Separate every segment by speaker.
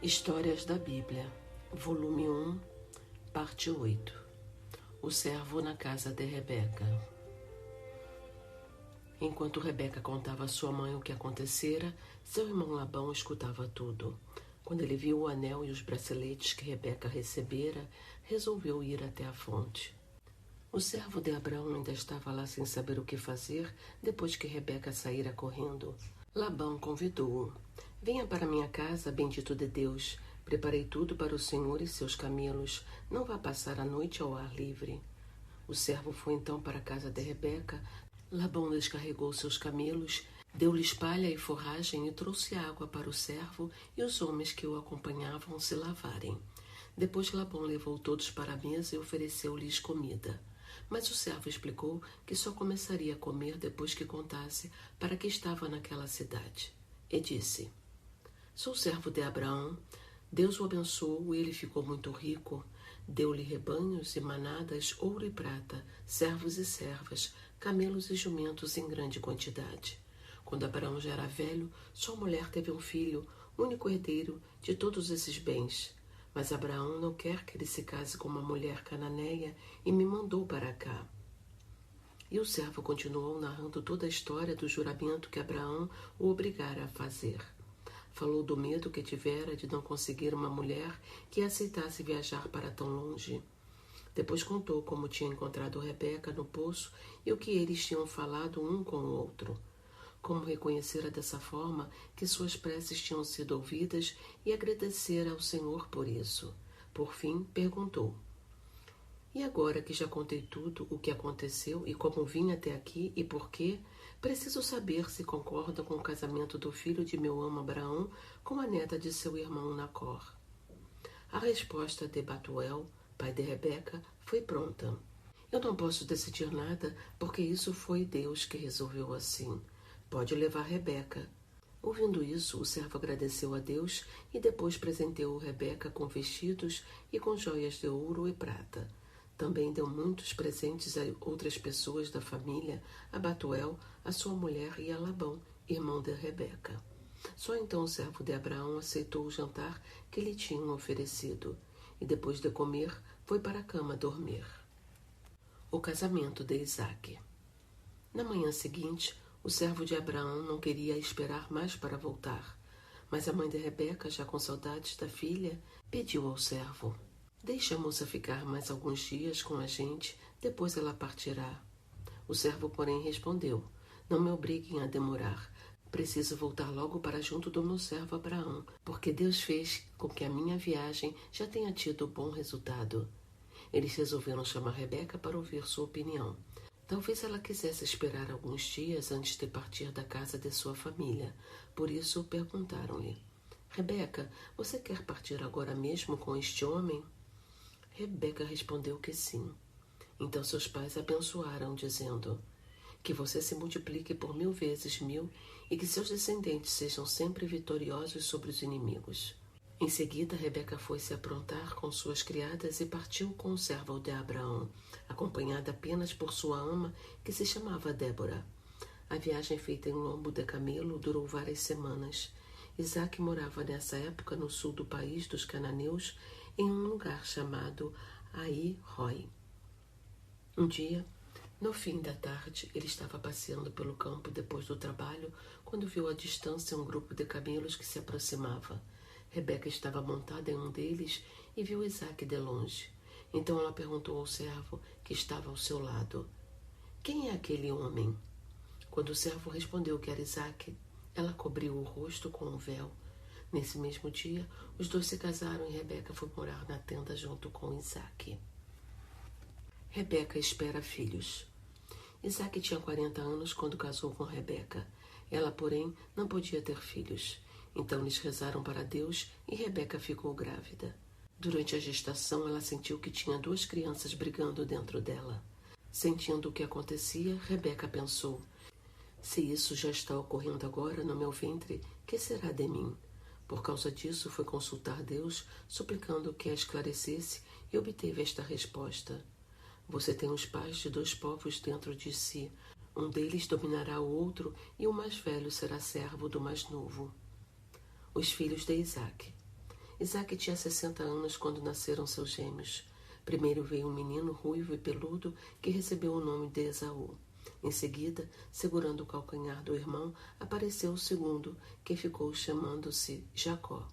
Speaker 1: Histórias da Bíblia, volume 1, parte 8. O servo na casa de Rebeca. Enquanto Rebeca contava à sua mãe o que acontecera, seu irmão Labão escutava tudo. Quando ele viu o anel e os braceletes que Rebeca recebera, resolveu ir até a fonte. O servo de Abraão ainda estava lá sem saber o que fazer depois que Rebeca saíra correndo. Labão convidou-o. Venha para minha casa, bendito de Deus. Preparei tudo para o senhor e seus camelos. Não vá passar a noite ao ar livre. O servo foi então para a casa de Rebeca. Labão descarregou seus camelos, deu-lhes palha e forragem e trouxe água para o servo e os homens que o acompanhavam se lavarem. Depois Labão levou todos para a mesa e ofereceu-lhes comida. Mas o servo explicou que só começaria a comer depois que contasse para que estava naquela cidade. E disse: Sou servo de Abraão. Deus o abençoou e ele ficou muito rico. Deu-lhe rebanhos e manadas, ouro e prata, servos e servas, camelos e jumentos em grande quantidade. Quando Abraão já era velho, sua mulher teve um filho, único herdeiro de todos esses bens. Mas Abraão não quer que ele se case com uma mulher cananeia e me mandou para cá. E o servo continuou narrando toda a história do juramento que Abraão o obrigara a fazer. Falou do medo que tivera de não conseguir uma mulher que aceitasse viajar para tão longe. Depois contou como tinha encontrado Rebeca no poço e o que eles tinham falado um com o outro. Como reconhecera dessa forma que suas preces tinham sido ouvidas e agradecera ao Senhor por isso. Por fim, perguntou: E agora que já contei tudo o que aconteceu e como vim até aqui e por quê, preciso saber se concorda com o casamento do filho de meu amo Abraão com a neta de seu irmão Nacor. A resposta de Batuel, pai de Rebeca, foi pronta. Eu não posso decidir nada, porque isso foi Deus que resolveu assim. Pode levar Rebeca. Ouvindo isso, o servo agradeceu a Deus e depois presenteou Rebeca com vestidos e com joias de ouro e prata. Também deu muitos presentes a outras pessoas da família, a Batuel, a sua mulher e a Labão, irmão de Rebeca. Só então o servo de Abraão aceitou o jantar que lhe tinham oferecido, e depois de comer, foi para a cama dormir. O casamento de Isaque. Na manhã seguinte, o servo de Abraão não queria esperar mais para voltar, mas a mãe de Rebeca, já com saudades da filha, pediu ao servo: Deixe a moça ficar mais alguns dias com a gente, depois ela partirá. O servo, porém, respondeu: Não me obriguem a demorar. Preciso voltar logo para junto do meu servo Abraão, porque Deus fez com que a minha viagem já tenha tido bom resultado. Eles resolveram chamar Rebeca para ouvir sua opinião. Talvez ela quisesse esperar alguns dias antes de partir da casa de sua família. Por isso, perguntaram-lhe: Rebeca, você quer partir agora mesmo com este homem? Rebeca respondeu que sim. Então seus pais abençoaram, dizendo: Que você se multiplique por 1000 vezes 1000 e que seus descendentes sejam sempre vitoriosos sobre os inimigos. Em seguida, Rebeca foi se aprontar com suas criadas e partiu com o servo de Abraão, acompanhada apenas por sua ama, que se chamava Débora. A viagem feita em lombo de camelo durou várias semanas. Isaque morava nessa época no sul do país dos cananeus, em um lugar chamado Ai-Roi. Um dia, no fim da tarde, ele estava passeando pelo campo depois do trabalho, quando viu à distância um grupo de camelos que se aproximava. Rebeca estava montada em um deles e viu Isaque de longe. Então ela perguntou ao servo que estava ao seu lado: Quem é aquele homem? Quando o servo respondeu que era Isaque, ela cobriu o rosto com um véu. Nesse mesmo dia, os dois se casaram e Rebeca foi morar na tenda junto com Isaque. Rebeca espera filhos. Isaque tinha 40 anos quando casou com Rebeca. Ela, porém, não podia ter filhos. Então eles rezaram para Deus e Rebeca ficou grávida. Durante a gestação, ela sentiu que tinha 2 crianças brigando dentro dela. Sentindo o que acontecia, Rebeca pensou: Se isso já está ocorrendo agora no meu ventre, que será de mim? Por causa disso, foi consultar Deus, suplicando que a esclarecesse, e obteve esta resposta: Você tem os pais de 2 povos dentro de si. Um deles dominará o outro, e o mais velho será servo do mais novo. Os filhos de Isaque. Isaque tinha 60 anos quando nasceram seus gêmeos. Primeiro veio um menino ruivo e peludo que recebeu o nome de Esaú. Em seguida, segurando o calcanhar do irmão, apareceu o segundo, que ficou chamando-se Jacó.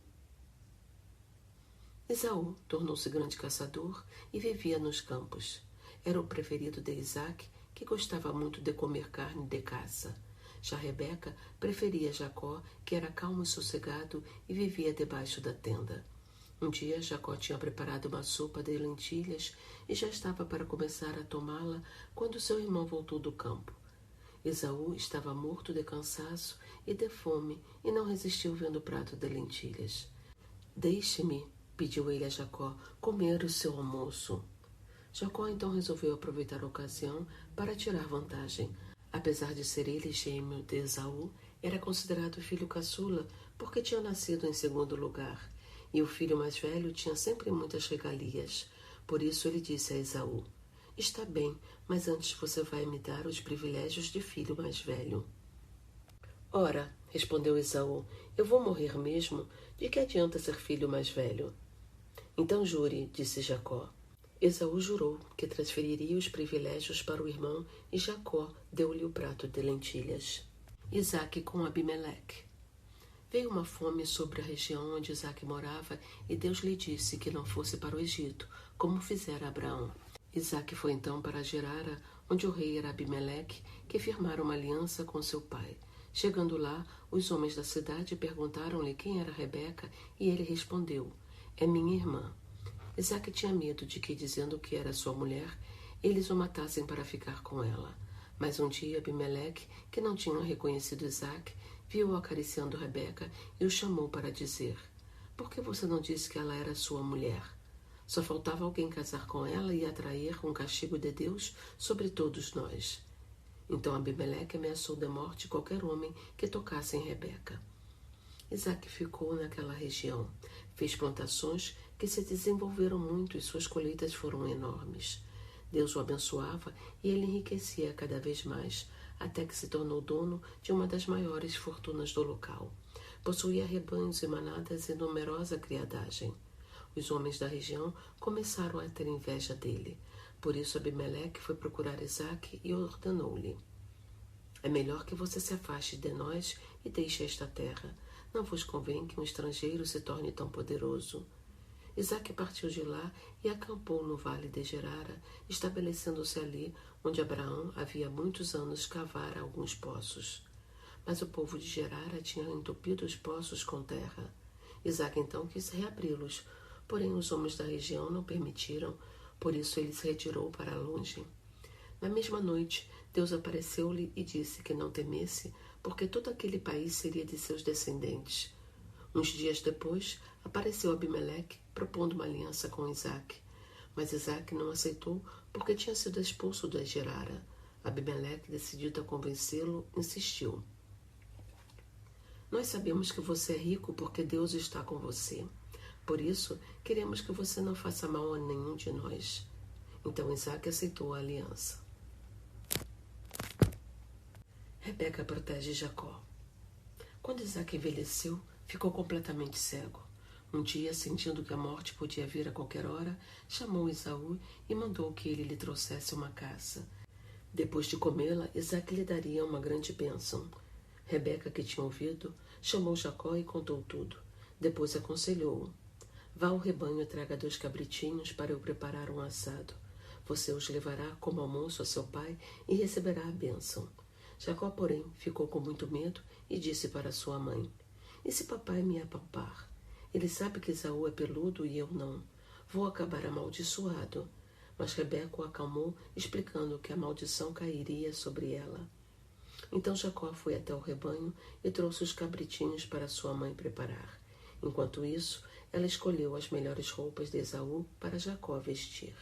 Speaker 1: Esaú tornou-se grande caçador e vivia nos campos. Era o preferido de Isaque, que gostava muito de comer carne de caça. Já Rebeca preferia Jacó, que era calmo e sossegado e vivia debaixo da tenda. Um dia, Jacó tinha preparado uma sopa de lentilhas e já estava para começar a tomá-la quando seu irmão voltou do campo. Esaú estava morto de cansaço e de fome e não resistiu vendo o prato de lentilhas. Deixe-me, pediu ele a Jacó, comer o seu almoço. Jacó então resolveu aproveitar a ocasião para tirar vantagem. Apesar de ser ele gêmeo de Esaú, era considerado filho caçula porque tinha nascido em segundo lugar, e o filho mais velho tinha sempre muitas regalias. Por isso ele disse a Esaú: está bem, mas antes você vai me dar os privilégios de filho mais velho. Ora, respondeu Esaú, eu vou morrer mesmo, de que adianta ser filho mais velho? Então jure, disse Jacó. Esaú jurou que transferiria os privilégios para o irmão e Jacó deu-lhe o prato de lentilhas. Isaque com Abimeleque. Veio uma fome sobre a região onde Isaque morava e Deus lhe disse que não fosse para o Egito, como fizera Abraão. Isaque foi então para Gerara, onde o rei era Abimeleque, que firmara uma aliança com seu pai. Chegando lá, os homens da cidade perguntaram-lhe quem era Rebeca e ele respondeu: é minha irmã. Isaque tinha medo de que, dizendo que era sua mulher, eles o matassem para ficar com ela. Mas um dia Abimeleque, que não tinha reconhecido Isaque, viu-o acariciando Rebeca e o chamou para dizer: por que você não disse que ela era sua mulher? Só faltava alguém casar com ela e atrair um castigo de Deus sobre todos nós. Então Abimeleque ameaçou de morte qualquer homem que tocasse em Rebeca. Isaque ficou naquela região, fez plantações que se desenvolveram muito e suas colheitas foram enormes. Deus o abençoava e ele enriquecia cada vez mais, até que se tornou dono de uma das maiores fortunas do local. Possuía rebanhos e manadas e numerosa criadagem. Os homens da região começaram a ter inveja dele. Por isso Abimeleque foi procurar Isaque e ordenou-lhe: é melhor que você se afaste de nós e deixe esta terra. Não vos convém que um estrangeiro se torne tão poderoso. Isaque partiu de lá e acampou no vale de Gerara, estabelecendo-se ali onde Abraão havia muitos anos cavara alguns poços. Mas o povo de Gerara tinha entupido os poços com terra. Isaque então quis reabri-los, porém os homens da região não permitiram, por isso ele se retirou para longe. Na mesma noite, Deus apareceu-lhe e disse que não temesse, porque todo aquele país seria de seus descendentes. Uns dias depois, apareceu Abimeleque, propondo uma aliança com Isaque. Mas Isaque não aceitou, porque tinha sido expulso de Gerara. Abimeleque, decidido a convencê-lo, insistiu: nós sabemos que você é rico porque Deus está com você. Por isso, queremos que você não faça mal a nenhum de nós. Então Isaque aceitou a aliança. Rebeca protege Jacó. Quando Isaque envelheceu, ficou completamente cego. Um dia, sentindo que a morte podia vir a qualquer hora, chamou Esaú e mandou que ele lhe trouxesse uma caça. Depois de comê-la, Isaque lhe daria uma grande bênção. Rebeca, que tinha ouvido, chamou Jacó e contou tudo. Depois aconselhou-o: vá ao rebanho e traga 2 cabritinhos para eu preparar um assado. Você os levará como almoço a seu pai e receberá a bênção. Jacó, porém, ficou com muito medo e disse para sua mãe: e se papai me apalpar? Ele sabe que Esaú é peludo e eu não. Vou acabar amaldiçoado. Mas Rebeca o acalmou, explicando que a maldição cairia sobre ela. Então Jacó foi até o rebanho e trouxe os cabritinhos para sua mãe preparar. Enquanto isso, ela escolheu as melhores roupas de Esaú para Jacó vestir.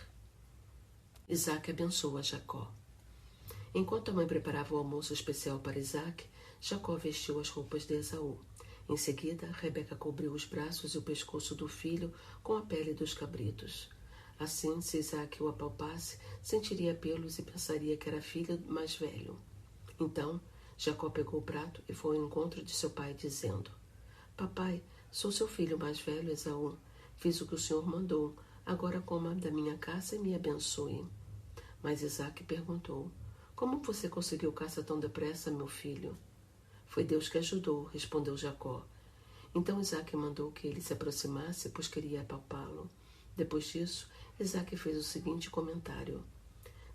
Speaker 1: Isaque abençoa Jacó. Enquanto a mãe preparava o almoço especial para Isaque, Jacó vestiu as roupas de Esaú. Em seguida, Rebeca cobriu os braços e o pescoço do filho com a pele dos cabritos. Assim, se Isaque o apalpasse, sentiria pelos e pensaria que era filho mais velho. Então, Jacó pegou o prato e foi ao encontro de seu pai, dizendo: papai, Sou seu filho mais velho, Esaú. Fiz o que o Senhor mandou. Agora coma da minha caça e me abençoe. Mas Isaque perguntou: Como você conseguiu caça tão depressa, meu filho? Foi Deus que ajudou, respondeu Jacó. Então Isaque mandou que ele se aproximasse, pois queria apalpá-lo. Depois disso, Isaque fez o seguinte comentário: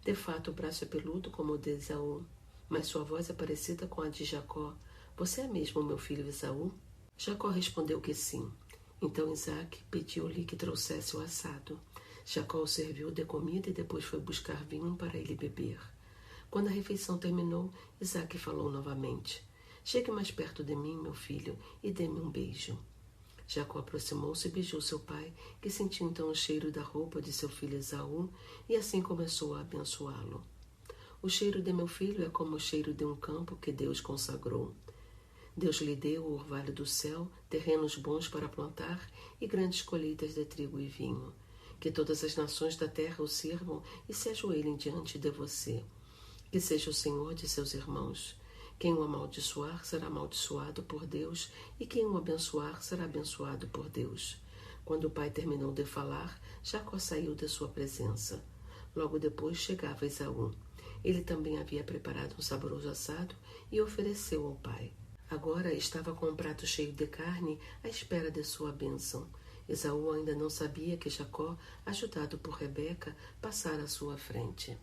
Speaker 1: De fato, o braço é peludo como o de Esaú, mas sua voz é parecida com a de Jacó. Você é mesmo meu filho Esaú? Jacó respondeu que sim. Então Isaque pediu-lhe que trouxesse o assado. Jacó o serviu de comida e depois foi buscar vinho para ele beber. Quando a refeição terminou, Isaque falou novamente: Chegue mais perto de mim, meu filho, e dê-me um beijo. Jacó aproximou-se e beijou seu pai, que sentiu então o cheiro da roupa de seu filho Esaú, e assim começou a abençoá-lo. O cheiro de meu filho é como o cheiro de um campo que Deus consagrou. Deus lhe deu o orvalho do céu, terrenos bons para plantar e grandes colheitas de trigo e vinho. Que todas as nações da terra o sirvam e se ajoelhem diante de você. Que seja o Senhor de seus irmãos. Quem o amaldiçoar será amaldiçoado por Deus, e quem o abençoar será abençoado por Deus. Quando o pai terminou de falar, Jacó saiu de sua presença. Logo depois chegava Esaú. Ele também havia preparado um saboroso assado e ofereceu ao pai. Agora estava com um prato cheio de carne à espera de sua bênção. Esaú ainda não sabia que Jacó, ajudado por Rebeca, passara à sua frente.